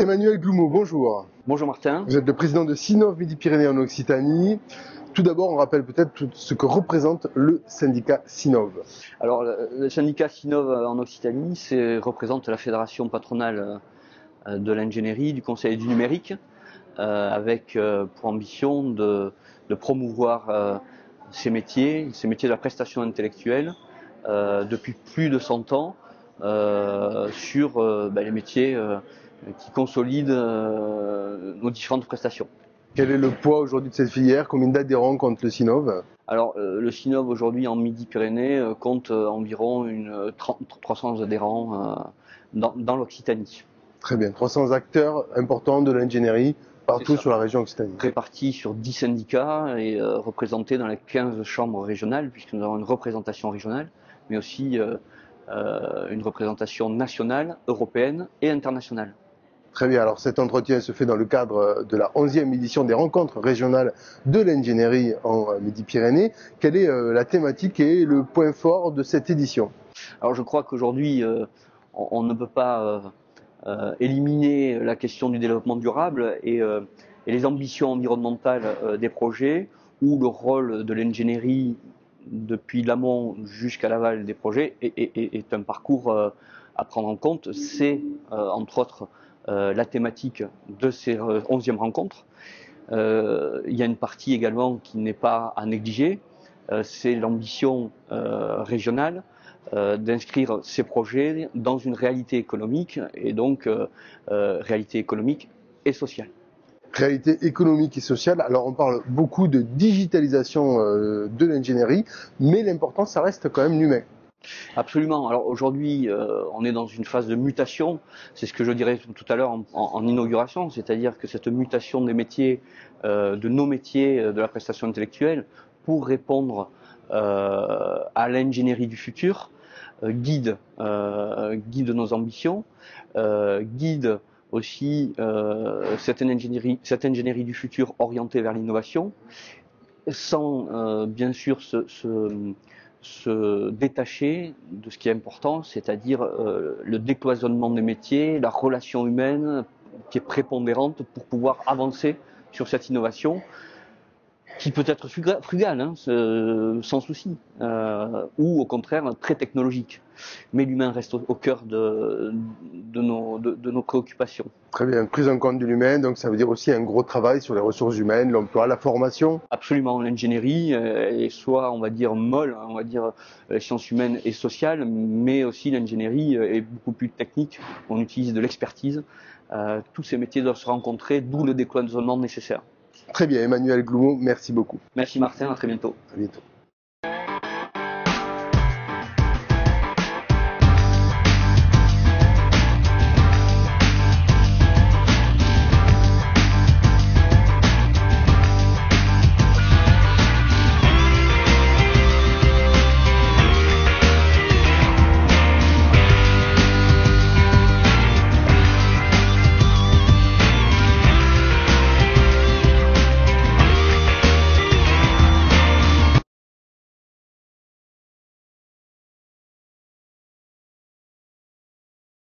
Emmanuel Gloumeau, bonjour. Bonjour Martin. Vous êtes le président de Sinov Midi-Pyrénées en Occitanie. Tout d'abord, on rappelle peut-être ce que représente le syndicat Sinov. Alors, le syndicat Sinov en Occitanie représente la fédération patronale de l'ingénierie, du conseil et du numérique, avec pour ambition de promouvoir ces métiers de la prestation intellectuelle depuis plus de 100 ans sur les métiers qui consolident nos différentes prestations. Quel est le poids aujourd'hui de cette filière? Combien d'adhérents compte le Sinov? Alors, le Sinov aujourd'hui en Midi-Pyrénées compte environ 300 adhérents dans l'Occitanie. Très bien, 300 acteurs importants de l'ingénierie partout sur la région Occitanie. Répartis sur 10 syndicats et représentés dans les 15 chambres régionales, puisque nous avons une représentation régionale, mais aussi une représentation nationale, européenne et internationale. Très bien, alors cet entretien se fait dans le cadre de la 11e édition des rencontres régionales de l'ingénierie en Midi-Pyrénées. Quelle est la thématique et le point fort de cette édition? Alors je crois qu'aujourd'hui, on ne peut pas éliminer la question du développement durable et les ambitions environnementales des projets, ou le rôle de l'ingénierie depuis l'amont jusqu'à l'aval des projets est un parcours à prendre en compte. C'est entre autres la thématique de ces 11e rencontres. Il y a une partie également qui n'est pas à négliger, c'est l'ambition régionale d'inscrire ces projets dans une réalité économique, et donc réalité économique et sociale. Réalité économique et sociale. Alors on parle beaucoup de digitalisation de l'ingénierie, mais l'important ça reste quand même l'humain. Absolument. Alors aujourd'hui, on est dans une phase de mutation. C'est ce que je dirais tout à l'heure en inauguration, c'est-à-dire que cette mutation des métiers, de nos métiers de la prestation intellectuelle, pour répondre à l'ingénierie du futur, guide nos ambitions, guide aussi cette ingénierie du futur orientée vers l'innovation, sans bien sûr se détacher de ce qui est important, c'est-à-dire le décloisonnement des métiers, la relation humaine qui est prépondérante pour pouvoir avancer sur cette innovation, qui peut être frugale, hein, sans souci, ou au contraire très technologique. Mais l'humain reste au cœur de nos préoccupations. Très bien, prise en compte de l'humain, donc ça veut dire aussi un gros travail sur les ressources humaines, l'emploi, la formation. Absolument, l'ingénierie est soit, on va dire, molle, on va dire sciences humaines et sociales, mais aussi l'ingénierie est beaucoup plus technique, on utilise de l'expertise. Tous ces métiers doivent se rencontrer, d'où le décloisonnement nécessaire. Très bien, Emmanuel Gloumeau, merci beaucoup. Merci Martin, à très bientôt. À bientôt.